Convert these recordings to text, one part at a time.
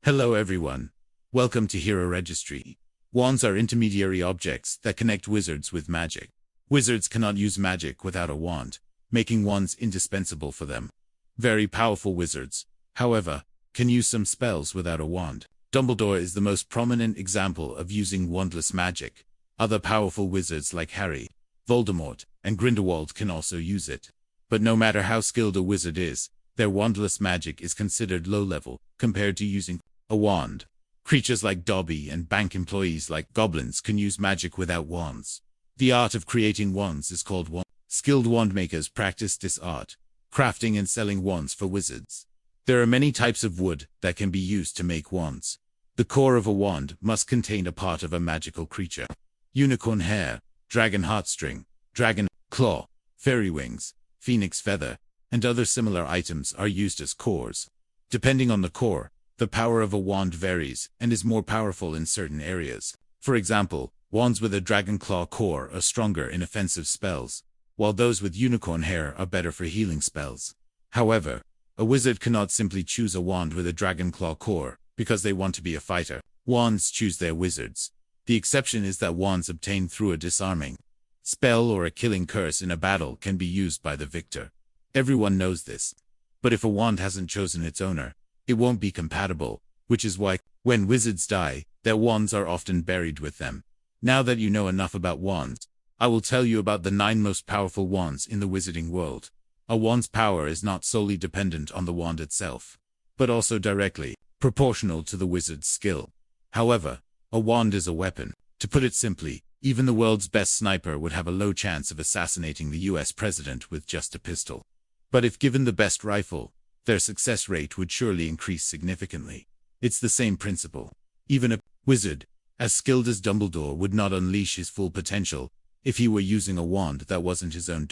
Hello everyone. Welcome to Hero Registry. Wands are intermediary objects that connect wizards with magic. Wizards cannot use magic without a wand, making wands indispensable for them. Very powerful wizards, however, can use some spells without a wand. Dumbledore is the most prominent example of using wandless magic. Other powerful wizards like Harry, Voldemort, and Grindelwald can also use it. But no matter how skilled a wizard is, their wandless magic is considered low-level compared to using a wand. Creatures like Dobby and bank employees like goblins can use magic without wands. The art of creating wands is called wand. Skilled wand makers practice this art, crafting and selling wands for wizards. There are many types of wood that can be used to make wands. The core of a wand must contain a part of a magical creature. Unicorn hair, dragon heartstring, dragon claw, fairy wings, phoenix feather, and other similar items are used as cores. Depending on the core, the power of a wand varies and is more powerful in certain areas. For example, wands with a dragon claw core are stronger in offensive spells, while those with unicorn hair are better for healing spells. However, a wizard cannot simply choose a wand with a dragon claw core because they want to be a fighter. Wands choose their wizards. The exception is that wands obtained through a disarming spell or a killing curse in a battle can be used by the victor. Everyone knows this. But if a wand hasn't chosen its owner, it won't be compatible, which is why, when wizards die, their wands are often buried with them. Now that you know enough about wands, I will tell you about the 9 most powerful wands in the wizarding world. A wand's power is not solely dependent on the wand itself, but also directly proportional to the wizard's skill. However, a wand is a weapon. To put it simply, even the world's best sniper would have a low chance of assassinating the US president with just a pistol. But if given the best rifle, their success rate would surely increase significantly. It's the same principle. Even a wizard, as skilled as Dumbledore, would not unleash his full potential if he were using a wand that wasn't his own.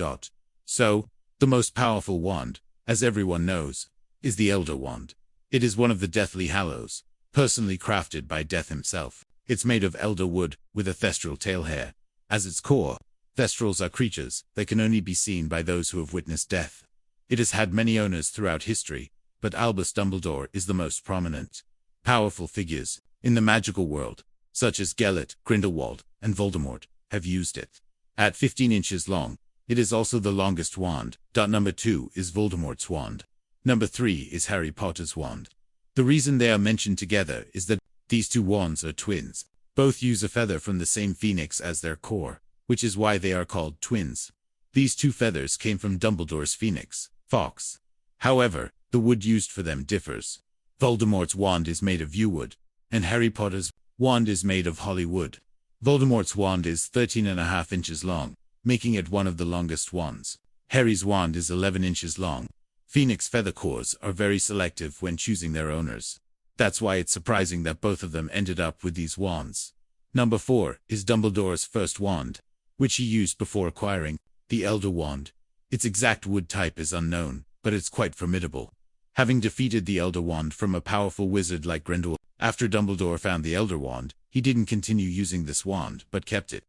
So, the most powerful wand, as everyone knows, is the Elder Wand. It is one of the Deathly Hallows, personally crafted by Death himself. It's made of elder wood with a thestral tail hair. As its core, thestrals are creatures that can only be seen by those who have witnessed death. It has had many owners throughout history, but Albus Dumbledore is the most prominent. Powerful figures in the magical world, such as Gellert, Grindelwald, and Voldemort, have used it. At 15 inches long, it is also the longest wand. Number 2 is Voldemort's wand. Number 3 is Harry Potter's wand. The reason they are mentioned together is that these two wands are twins. Both use a feather from the same phoenix as their core, which is why they are called twins. These two feathers came from Dumbledore's phoenix, fox. However, the wood used for them differs. Voldemort's wand is made of yew wood, and Harry Potter's wand is made of holly wood. Voldemort's wand is 13.5 inches long, making it one of the longest wands. Harry's wand is 11 inches long. Phoenix feather cores are very selective when choosing their owners. That's why it's surprising that both of them ended up with these wands. Number 4 is Dumbledore's first wand, which he used before acquiring the Elder Wand. Its exact wood type is unknown, but it's quite formidable. Having defeated the Elder Wand from a powerful wizard like Grindelwald, after Dumbledore found the Elder Wand, he didn't continue using this wand, but kept it.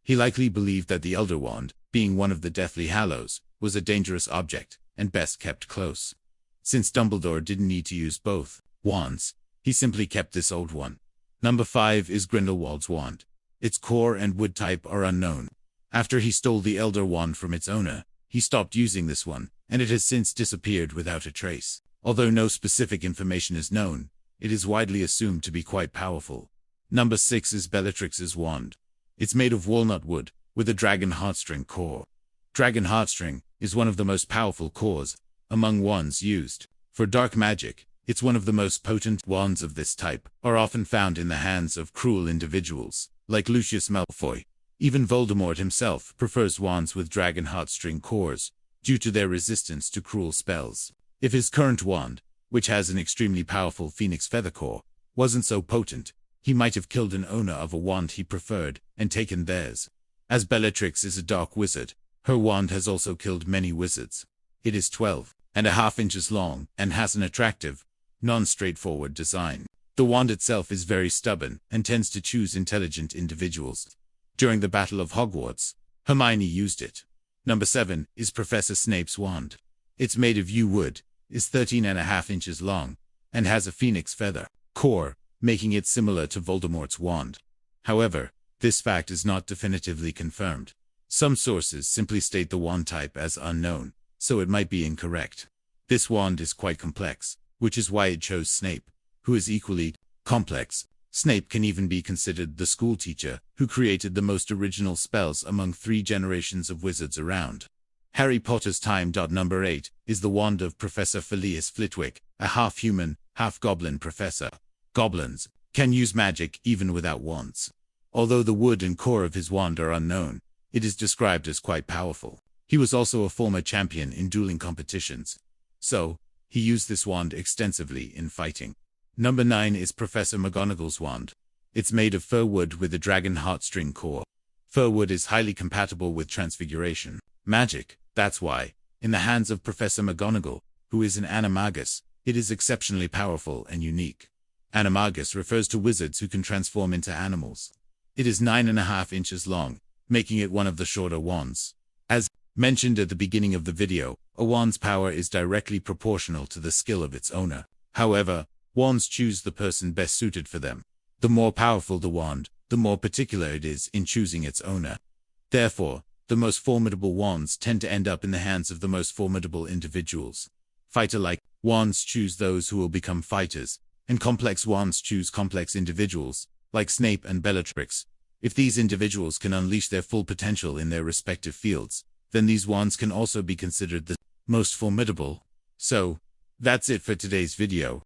He likely believed that the Elder Wand, being one of the Deathly Hallows, was a dangerous object, and best kept close. Since Dumbledore didn't need to use both wands, he simply kept this old one. Number 5 is Grindelwald's wand. Its core and wood type are unknown. After he stole the Elder Wand from its owner, he stopped using this one, and it has since disappeared without a trace. Although no specific information is known, it is widely assumed to be quite powerful. Number 6 is Bellatrix's wand. It's made of walnut wood, with a dragon heartstring core. Dragon heartstring is one of the most powerful cores among wands used for dark magic. It's one of the most potent wands of this type, are often found in the hands of cruel individuals, like Lucius Malfoy. Even Voldemort himself prefers wands with dragon heartstring cores, due to their resistance to cruel spells. If his current wand, which has an extremely powerful phoenix feather core, wasn't so potent, he might have killed an owner of a wand he preferred, and taken theirs. As Bellatrix is a dark wizard, her wand has also killed many wizards. It is 12.5 inches long, and has an attractive, non-straightforward design. The wand itself is very stubborn, and tends to choose intelligent individuals. During the Battle of Hogwarts, Hermione used it. Number 7 is Professor Snape's wand. It's made of yew wood, is 13.5 inches long, and has a phoenix feather core, making it similar to Voldemort's wand. However, this fact is not definitively confirmed. Some sources simply state the wand type as unknown, so it might be incorrect. This wand is quite complex, which is why it chose Snape, who is equally complex. Snape can even be considered the school teacher who created the most original spells among 3 generations of wizards around. Harry Potter's time. Number 8 is the wand of Professor Phileas Flitwick, a half-human, half-goblin professor. Goblins can use magic even without wands. Although the wood and core of his wand are unknown, it is described as quite powerful. He was also a former champion in dueling competitions, so he used this wand extensively in fighting. Number 9 is Professor McGonagall's wand. It's made of fir wood with a dragon heartstring core. Fir wood is highly compatible with transfiguration magic. That's why, in the hands of Professor McGonagall, who is an animagus, it is exceptionally powerful and unique. Animagus refers to wizards who can transform into animals. It is 9.5 inches long, making it one of the shorter wands. As mentioned at the beginning of the video, a wand's power is directly proportional to the skill of its owner. However, wands choose the person best suited for them. The more powerful the wand, the more particular it is in choosing its owner. Therefore, the most formidable wands tend to end up in the hands of the most formidable individuals. Fighter-like wands choose those who will become fighters, and complex wands choose complex individuals, like Snape and Bellatrix. If these individuals can unleash their full potential in their respective fields, then these wands can also be considered the most formidable. So, that's it for today's video.